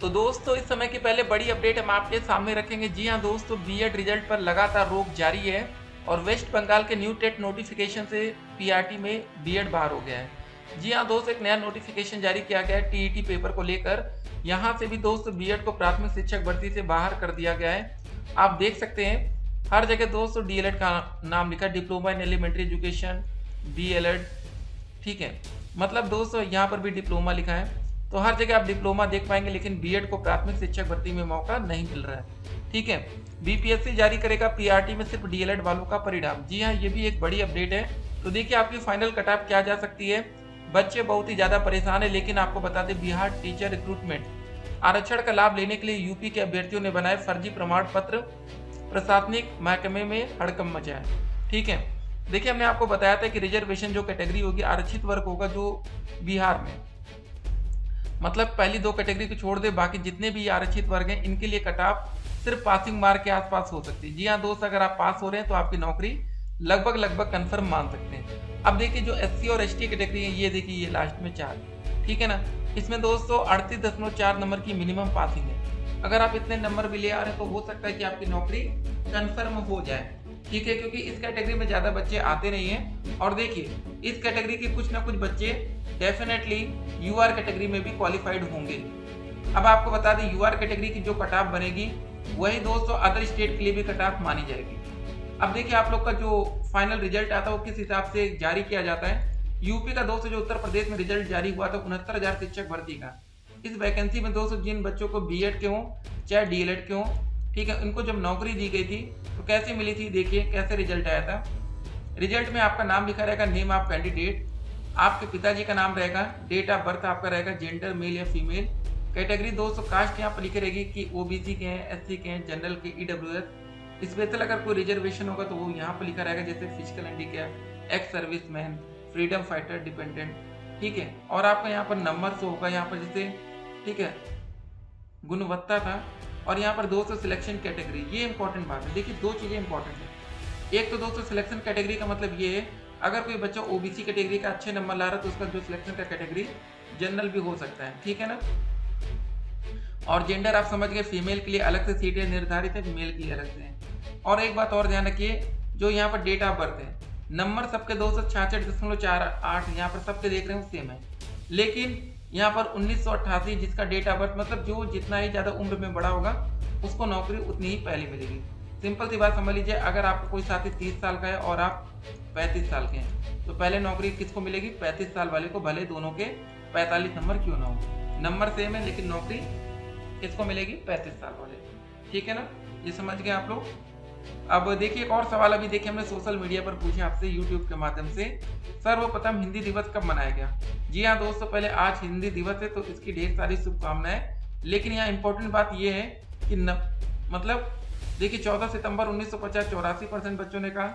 तो दोस्तों इस समय की पहले बड़ी अपडेट हम आपके सामने रखेंगे। जी हाँ दोस्तों, बीएड रिजल्ट पर लगातार रोक जारी है और वेस्ट बंगाल के न्यू टेट नोटिफिकेशन से पीआरटी में बीएड बाहर हो गया है। जी हाँ दोस्तों, एक नया नोटिफिकेशन जारी किया गया है टीईटी पेपर को लेकर। यहाँ से भी दोस्तों बीएड को प्राथमिक शिक्षक भर्ती से बाहर कर दिया गया है। आप देख सकते हैं हर जगह दोस्तों डीएलएड का नाम लिखा, diploma in elementary education DElEd. ठीक है, मतलब दोस्तों यहाँ पर भी डिप्लोमा लिखा है, तो हर जगह आप डिप्लोमा देख पाएंगे, लेकिन बीएड को प्राथमिक शिक्षक भर्ती में मौका नहीं मिल रहा है। ठीक है, बीपीएससी जारी करेगा पीआरटी में सिर्फ डीएलएड वालों का परिणाम। जी हाँ, ये भी एक बड़ी अपडेट है। तो देखिए आपकी फाइनल कट ऑफ क्या जा सकती है। बच्चे बहुत ही ज्यादा परेशान है, लेकिन आपको बता दें बिहार टीचर रिक्रूटमेंट आरक्षण का लाभ लेने के लिए यूपी के अभ्यर्थियों ने बनाए फर्जी प्रमाण पत्र, प्रशासनिक महकमे में हड़कंप मचा है। ठीक है, देखिए हमने आपको बताया था कि रिजर्वेशन जो कैटेगरी होगी, आरक्षित वर्ग होगा जो बिहार में, मतलब पहली दो कैटेगरी को छोड़ दे, बाकी जितने भी आरक्षित वर्ग हैं इनके लिए कट ऑफ सिर्फ पासिंग मार्क के आसपास हो सकती है। जी हाँ दोस्त, अगर आप पास हो रहे हैं तो आपकी नौकरी लगभग कंफर्म मान सकते हैं। अब देखिए जो एससी और एसटी कैटेगरी है, ये देखिए ये लास्ट में 4, ठीक है ना, इसमें दोस्तों 38.4 नंबर की मिनिमम पासिंग है। अगर आप इतने नंबर भी ले आ रहे हैं तो हो सकता है कि आपकी नौकरी कंफर्म हो जाए। ठीक है, क्योंकि इस कैटेगरी में ज्यादा बच्चे आते नहीं हैं। और देखिए इस कैटेगरी के कुछ ना कुछ बच्चे डेफिनेटली यूआर कैटेगरी में भी क्वालिफाइड होंगे। अब आपको बता दें यूआर कैटेगरी की जो कट ऑफ बनेगी वही दोस्तों अदर स्टेट के लिए भी कट ऑफ मानी जाएगी। अब देखिए आप लोग का जो फाइनल रिजल्ट आता है वो किस हिसाब से जारी किया जाता है। यूपी का दोस्तों जो उत्तर प्रदेश में रिजल्ट जारी हुआ था 69,000 शिक्षक भर्ती का, इस वैकेंसी में दोस्तों जिन बच्चों को बीएड के हों चाहे डीएलएड के हों, ठीक है, इनको जब नौकरी दी गई थी तो कैसे मिली थी, देखिए कैसे रिजल्ट आया था। रिजल्ट में आपका नाम लिखा रहेगा, नेम ऑफ कैंडिडेट, आपके पिताजी का नाम रहेगा, डेट ऑफ बर्थ आपका रहेगा, जेंडर मेल या फीमेल, कैटेगरी दोस्तों कास्ट यहाँ पर लिखी रहेगी कि ओबीसी के हैं, एससी के हैं, जनरल के, ईडब्ल्यूएस, स्पेशल अगर कोई रिजर्वेशन होगा तो वो यहाँ पर लिखा रहेगा, जैसे physical handicap, ex serviceman, freedom fighter, dependent. ठीक है, और आपका यहाँ पर नंबर से होगा यहाँ पर जैसे, ठीक है, गुणवत्ता था, और यहाँ पर दोस्तों सिलेक्शन कैटेगरी, ये इंपॉर्टेंट बात है। देखिए दो चीजें इंपॉर्टेंट है। एक तो दोस्तों सिलेक्शन कैटेगरी का मतलब ये है अगर कोई बच्चा ओबीसी कैटेगरी का अच्छे नंबर ला रहा है तो उसका जो सिलेक्शन का कैटेगरी जनरल भी हो सकता है। ठीक है ना, और जेंडर आप समझ गए, फीमेल के लिए अलग से सीटें निर्धारित है, मेल के लिए अलग से है। और एक बात और ध्यान रखिए, जो यहाँ पर डेट ऑफ बर्थ है, नंबर सबके 266.48 यहाँ पर सबके देख रहे हो सेम है, लेकिन यहाँ पर 1988 जिसका डेट ऑफ बर्थ, मतलब जो जितना ही ज्यादा उम्र में बड़ा होगा उसको नौकरी उतनी ही पहले मिलेगी। सिंपल सी बात समझ लीजिए, अगर आपका कोई साथी 30 साल का है और आप 35 साल के हैं तो पहले नौकरी किसको मिलेगी, 35 साल वाले को, भले दोनों के 45 नंबर क्यों ना हो, नंबर सेम है लेकिन नौकरी किसको मिलेगी, 35 साल वाले। ठीक है ना, ये समझ गए आप लोग। अब देखिए एक और सवाल अभी देखिए हमने सोशल मीडिया पर पूछे आपसे यूट्यूब के माध्यम से, सर्वप्रथम हिंदी दिवस कब मनाया गया। जी हाँ दोस्तों, पहले आज हिंदी दिवस है तो इसकी ढेर सारी शुभकामनाएं, लेकिन यहाँ इंपॉर्टेंट बात यह है कि मतलब देखिए 14 सितंबर 1950 84% बच्चों ने कहा,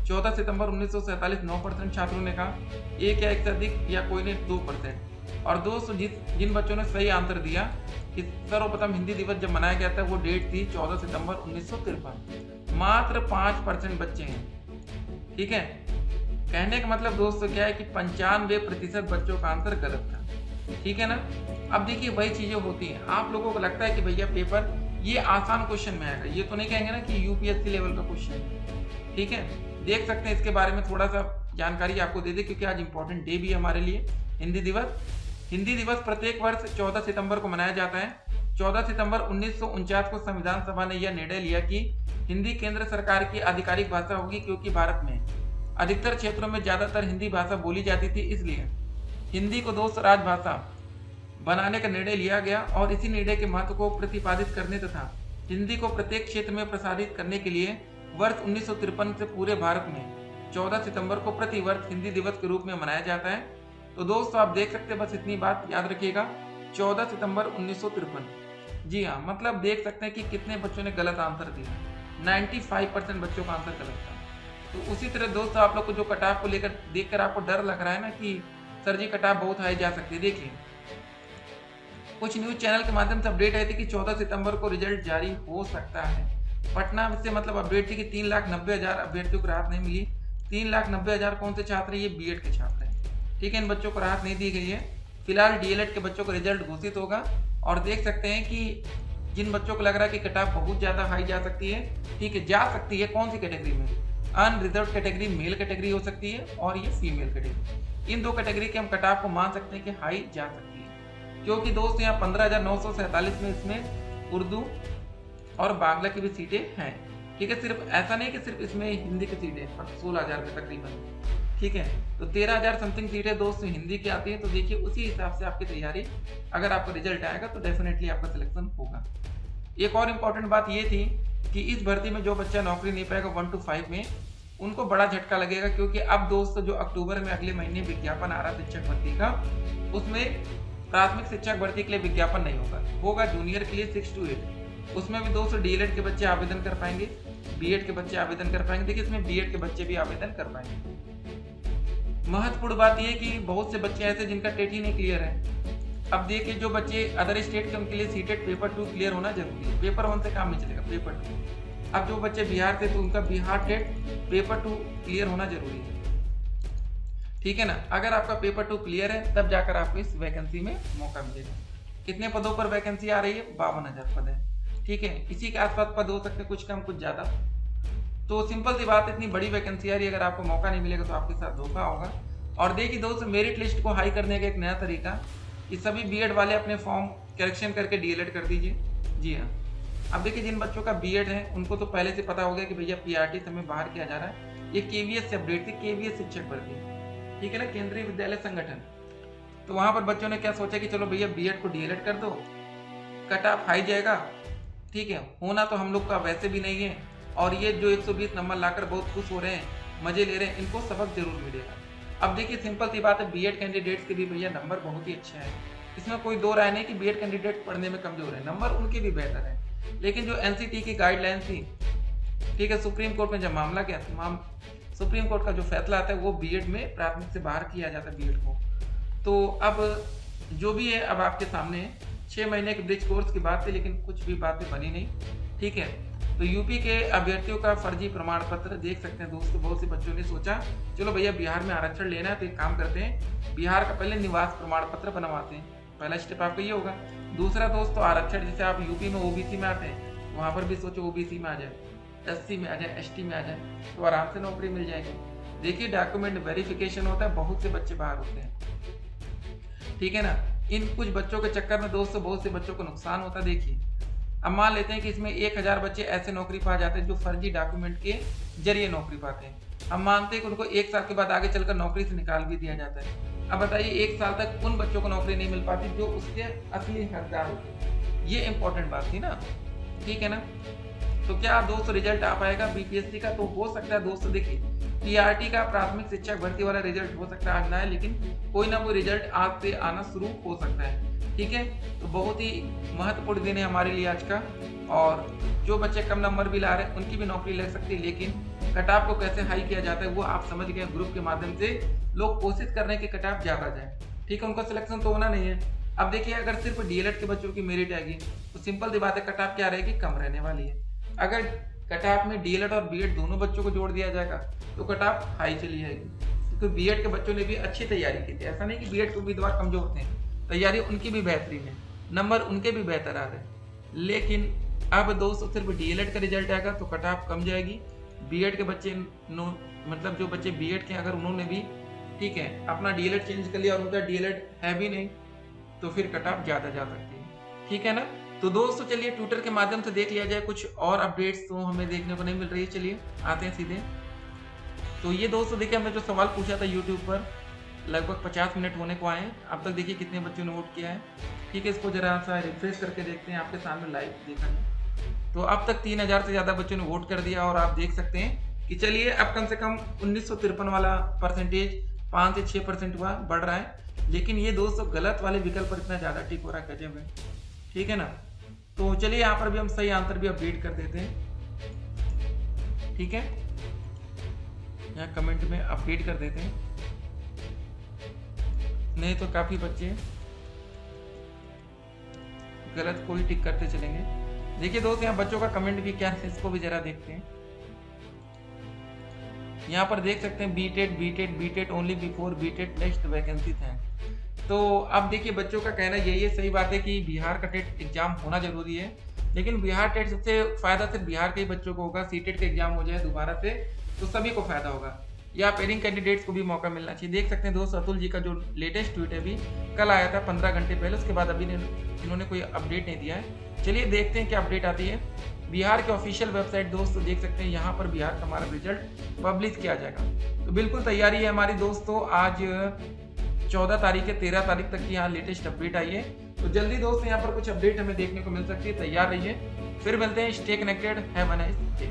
14 सितंबर 1947 9% छात्रों ने कहा, एक या एक से अधिक या कोई ने 2%। और दोस्तों जिन बच्चों ने सही आंसर दिया कि सर्वप्रथम हिंदी दिवस जब मनाया गया था वो डेट थी 14 सितंबर 1953, मात्र 5% बच्चे हैं। ठीक है, कहने का मतलब दोस्तों क्या है कि 95% बच्चों का आंसर गलत था। ठीक है ना, अब देखिए वही चीजें होती हैं, आप लोगों को लगता है कि भैया पेपर ये आसान क्वेश्चन में आएगा, ये तो नहीं कहेंगे ना कि यूपीएससी लेवल का क्वेश्चन है। ठीक है, देख सकते हैं इसके बारे में थोड़ा सा जानकारी आपको दे दे, क्योंकि आज इंपॉर्टेंट डे भी है हमारे लिए, हिंदी दिवस। हिंदी दिवस प्रत्येक वर्ष 14 सितंबर को मनाया जाता है। 14 सितंबर 1949 को संविधान सभा ने यह निर्णय लिया कि हिंदी केंद्र सरकार की आधिकारिक भाषा होगी, क्योंकि भारत में अधिकतर क्षेत्रों में ज्यादातर हिंदी भाषा बोली जाती थी, इसलिए हिंदी को दोस्त राजभाषा बनाने का निर्णय लिया गया। और इसी निर्णय के महत्व को प्रतिपादित करने तथा हिंदी को प्रत्येक क्षेत्र में प्रसारित करने के लिए वर्ष 1953 से पूरे भारत में 14 सितंबर को प्रति वर्ष हिंदी दिवस के रूप में मनाया जाता है। तो दोस्तों आप देख सकते हैं, बस इतनी बात याद रखिएगा, 14 सितंबर 1953। जी हाँ, मतलब देख सकते हैं कि कितने बच्चों ने गलत आंसर दिया, 95% बच्चों का आंसर गलत था। तो उसी तरह दोस्तों आप लोग को जो कट ऑफ को लेकर देखकर आपको डर लग रहा है ना कि सर जी कट ऑफ बहुत हाई जा सकती है, देखिए कुछ न्यूज चैनल के माध्यम से अपडेट आई थी कि 14 सितंबर को रिजल्ट जारी हो सकता है। पटना से मतलब अपडेट थी कि 3,90,000 अभ्यर्थियों को राहत नहीं मिली। 3,90,000 कौन से छात्र हैं, ये बीएड के छात्र हैं। ठीक है, इन बच्चों को राहत नहीं दी गई है। फिलहाल डीएलएड के बच्चों का रिजल्ट घोषित होगा और देख सकते हैं कि जिन बच्चों को लग रहा है कि कट ऑफ बहुत ज़्यादा हाई जा सकती है, ठीक है, जा सकती है, कौन सी कैटेगरी में, अनरिजर्व कैटेगरी मेल कैटेगरी हो सकती है और ये फीमेल कैटेगरी। इन दो कैटेगरी के हम कट ऑफ को मान सकते हैं कि हाई जा सकती है, क्योंकि दोस्त यहाँ 15,947 में इसमें उर्दू और बांग्ला की भी सीटें हैं, ठीक है। सिर्फ ऐसा नहीं कि सिर्फ इसमें हिंदी की सीटें 16,000 में तकरीबन, ठीक है। तो 13,000 समथिंग सीटें दोस्त हिंदी की आती है। तो देखिए उसी हिसाब से आपकी तैयारी, अगर आपका रिजल्ट आएगा तो डेफिनेटली आपका सिलेक्शन होगा। एक और इम्पॉर्टेंट बात ये थी कि इस भर्ती में जो बच्चा नौकरी नहीं पाएगा 1 to 5 में, उनको बड़ा झटका लगेगा, क्योंकि अब दोस्त जो अक्टूबर में अगले महीने विज्ञापन आ रहा शिक्षक भर्ती का, उसमें प्राथमिक शिक्षक भर्ती के लिए विज्ञापन नहीं होगा जूनियर के लिए 6 to 8। उसमें भी दोस्त डीएलएड के बच्चे आवेदन कर पाएंगे, बीएड के बच्चे आवेदन कर पाएंगे। देखिए इसमें बीएड के बच्चे भी आवेदन कर पाएंगे। महत्वपूर्ण बात यह कि बहुत से बच्चे ऐसे जिनका टेट ही नहीं क्लियर है। अब देखिए जो बच्चे अदर स्टेट के, उनके लिए सीटेट पेपर 2 क्लियर होना जरूरी है। पेपर 1 से काम नहीं चलेगा, पेपर 2। अब जो बच्चे बिहार से, तो उनका बिहार टेट पेपर 2 क्लियर होना जरूरी है, ठीक है ना। अगर आपका पेपर 2 क्लियर है तब जाकर आपको इस वैकेंसी में मौका मिलेगा। कितने पदों पर वैकेंसी आ रही है? 52,000 पद है, ठीक है। इसी के आसपास पद हो सकते हैं, कुछ कम कुछ ज्यादा। तो सिंपल सी बात, इतनी बड़ी वैकेंसी आ रही है, अगर आपको मौका नहीं मिलेगा तो आपके साथ धोखा होगा। और देखिए दोस्त, मेरिट लिस्ट को हाई करने का एक नया तरीका, कि सभी बीएड वाले अपने फॉर्म करेक्शन करके डीएलएड कर दीजिए। जी हाँ, अब देखिए जिन बच्चों का बीएड है उनको तो पहले से पता हो गया कि भैया पीआरटी से हमें बाहर किया जा रहा है। ये केवीएस से अपडेट थी, केवीएस शिक्षक भर्ती, ठीक है ना, केंद्रीय विद्यालय संगठन। तो वहां पर बच्चों ने क्या सोचा कि चलो भैया बीएड को डीएलएड कर दो, कट ऑफ हाई जाएगा, ठीक है। होना तो हम लोग का वैसे भी नहीं है, और ये जो 120 नंबर लाकर बहुत खुश हो रहे हैं, मजे ले रहे हैं, इनको सबक जरूर मिलेगा। अब देखिए सिंपल सी बात है, बीएड कैंडिडेट्स के भी भैया नंबर बहुत ही अच्छे हैं। इसमें कोई दो राय नहीं कि बीएड कैंडिडेट पढ़ने में कमजोर है, नंबर उनके भी बेहतर है। लेकिन जो एनसीटी की गाइडलाइन थी, ठीक है, सुप्रीम कोर्ट में जब मामला गया, सुप्रीम कोर्ट का जो फैसला आता है वो बीएड में प्राथमिक से बाहर किया जाता है बीएड को। तो अब जो भी है, अब आपके सामने 6 महीने के ब्रिज कोर्स की बात थी, लेकिन कुछ भी बातें बनी नहीं, ठीक है। तो यूपी के अभ्यर्थियों का फर्जी प्रमाण पत्र देख सकते हैं दोस्तों। बहुत से बच्चों ने सोचा चलो भैया बिहार में आरक्षण लेना है, तो एक काम करते हैं, बिहार का पहले निवास प्रमाण पत्र बनवाते हैं। पहला स्टेप आपका ये होगा। दूसरा दोस्तों, आरक्षण जैसे आप यूपी में ओबीसी में आते हैं, वहां पर भी सोचो ओबीसी में आ जाए, एससी में आ जाए, एसटी में आ जाए, तो आराम से नौकरी मिल जाएगी। देखिए डॉक्यूमेंट वेरिफिकेशन होता है, बहुत से बच्चे बाहर होते हैं, ठीक है ना। इन कुछ बच्चों के चक्कर में दोस्तों बहुत से बच्चों को नुकसान होता है। देखिए अब मान लेते हैं कि इसमें 1000 बच्चे ऐसे नौकरी पा जाते हैं जो फर्जी डॉक्यूमेंट के जरिए नौकरी पाते हैं। हम मानते हैं कि उनको 1 साल के बाद आगे चलकर नौकरी से निकाल भी दिया जाता है। अब बताइए 1 साल तक उन बच्चों को नौकरी नहीं मिल पाती जो उसके असली हकदार होते। ये इंपॉर्टेंट बात थी ना, ठीक है ना। तो क्या दोस्तों रिजल्ट आ पाएगा बीपीएससी का? तो हो सकता है दोस्तों, देखिए पीआरटी का प्राथमिक शिक्षक भर्ती वाला रिजल्ट हो सकता है आज ना है, लेकिन कोई ना कोई रिजल्ट आज से आना शुरू हो सकता है, ठीक है। तो बहुत ही महत्वपूर्ण दिन है हमारे लिए आज का। और जो बच्चे कम नंबर भी ला रहे हैं उनकी भी नौकरी लग सकती है, लेकिन कट ऑफ को कैसे हाई किया जाता है वो आप समझ गए। ग्रुप के माध्यम से लोग कोशिश कर रहे हैं कि कट ऑफ ज्यादा जाए, ठीक है। उनका सिलेक्शन तो होना नहीं है। अब देखिए अगर सिर्फ डीएलएड के बच्चों की मेरिट आएगी तो सिंपल सी बात है, कट ऑफ क्या रहेगी? कम रहने वाली है। अगर कट ऑफ में डीएलएड और बीएड दोनों बच्चों को जोड़ दिया जाएगा तो कट ऑफ हाई चली जाएगी, क्योंकि बीएड के बच्चों ने भी अच्छी तैयारी की थी। ऐसा नहीं कि बीएड के उम्मीदवार कमजोर थे, तैयारी उनकी भी बेहतरीन है, नंबर उनके भी बेहतर आ रहे। लेकिन अब दोस्तों सिर्फ डीएलएड का रिजल्ट आएगा तो कट ऑफ कम जाएगी। बीएड के बच्चे मतलब जो बच्चे बीएड के अगर उन्होंने भी, ठीक है, अपना डीएलएड चेंज कर लिया और उनका डीएलएड है भी नहीं, तो फिर कट ऑफ ज्यादा जा सकती है, ठीक है ना। तो दोस्तों चलिए ट्विटर के माध्यम से देख लिया जाए, कुछ और अपडेट्स तो हमें देखने को नहीं मिल रही है। चलिए आते हैं सीधे। तो ये दोस्तों देखिए हमने जो सवाल पूछा था यूट्यूब पर, लगभग 50 मिनट होने को आए हैं। अब तक देखिए कितने बच्चों ने वोट किया है, ठीक है। इसको जरा सा रिफ्रेश करके देखते हैं, आपके सामने लाइव देखा है। तो अब तक 3000 से ज्यादा बच्चों ने वोट कर दिया, और आप देख सकते हैं कि चलिए अब कम से कम 1953 वाला परसेंटेज 5 से 6% हुआ, बढ़ रहा है। लेकिन ये दोस्तों गलत वाले विकल्प पर इतना ज्यादा टिक हो रहा है, गजब है, ठीक है ना। तो चलिए यहाँ पर भी हम सही आंसर भी अपडेट कर देते हैं, ठीक है। यहाँ कमेंट में अपडेट कर देते हैं, नहीं तो काफी बच्चे गलत को ही टिक करते चलेंगे। देखिए दोस्त यहाँ बच्चों का कमेंट भी क्या है, इसको भी जरा देखते हैं। यहाँ पर देख सकते हैं बीटेड ओनली बिफोर बीटेड नेक्स्ट वैकेंसी हैं। तो अब देखिए बच्चों का कहना यही है, सही बात है कि बिहार का टेट एग्जाम होना जरूरी है, लेकिन बिहार टेट सबसे फायदा सिर्फ बिहार के ही बच्चों को होगा। सीटेट का एग्जाम हो जाए दोबारा से तो सभी को फायदा होगा, या पेयरिंग कैंडिडेट्स को भी मौका मिलना चाहिए। देख सकते हैं दोस्त अतुल जी का जो लेटेस्ट ट्वीट है अभी कल आया था 15 घंटे पहले, उसके बाद अभी इन्होंने कोई अपडेट नहीं दिया है। चलिए देखते हैं क्या अपडेट आती है। बिहार के ऑफिशियल वेबसाइट दोस्त देख सकते हैं, यहाँ पर बिहार का हमारा रिजल्ट पब्लिश किया जाएगा। तो बिल्कुल तैयारी है हमारी दोस्तों। आज 14 तारीख है, 13 तारीख तक की यहाँ लेटेस्ट अपडेट आई है। तो जल्दी दोस्त यहाँ पर कुछ अपडेट हमें देखने को मिल सकती है, तैयार रहिए। फिर मिलते हैं, stay connected, have a nice day.